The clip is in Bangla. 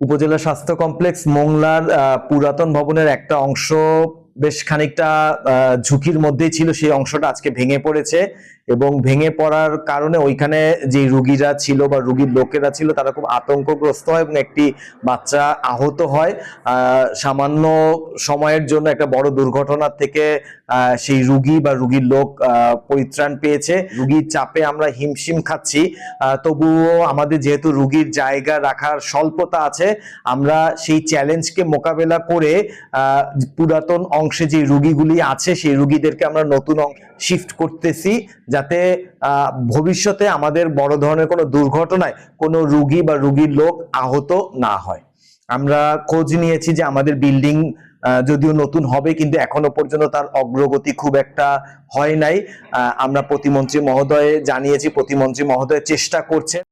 উপজেলা স্বাস্থ্য কমপ্লেক্স মোংলার পুরাতন ভবনের একটা অংশ বেশ খানিকটা ঝুঁকির মধ্যেই ছিল। সেই অংশটা আজকে ভেঙে পড়েছে এবং ভেঙে পড়ার কারণে ওইখানে যে রুগীরা ছিল বা রুগীর লোকেরা ছিল তারা খুব আতঙ্কগ্রস্ত হয় এবং একটি বাচ্চা আহত হয়। সামান্য সময়ের জন্য একটা বড় দুর্ঘটনার থেকে সেই রুগী বা রুগীর লোক পরিত্রাণ পেয়েছে। রুগীর চাপে আমরা হিমশিম খাচ্ছি, তবুও আমাদের যেহেতু রুগীর জায়গা রাখার স্বল্পতা আছে, আমরা সেই চ্যালেঞ্জকে মোকাবেলা করে পুরাতন অংশে যে রুগীগুলি আছে সেই রুগীদেরকে আমরা নতুন শিফট করতেছি, যাতে ভবিষ্যতে আমাদের বড় ধরনের কোনো দুর্ঘটনায় কোনো রুগী বা রুগীর লোক আহত না হয়। আমরা খোঁজ নিয়েছি যে আমাদের বিল্ডিং যদিও নতুন হবে, কিন্তু এখনো পর্যন্ত তার অগ্রগতি খুব একটা হয় নাই। আমরা প্রতিমন্ত্রী মহোদয় জানিয়েছি, প্রতিমন্ত্রী মহোদয় চেষ্টা করছেন।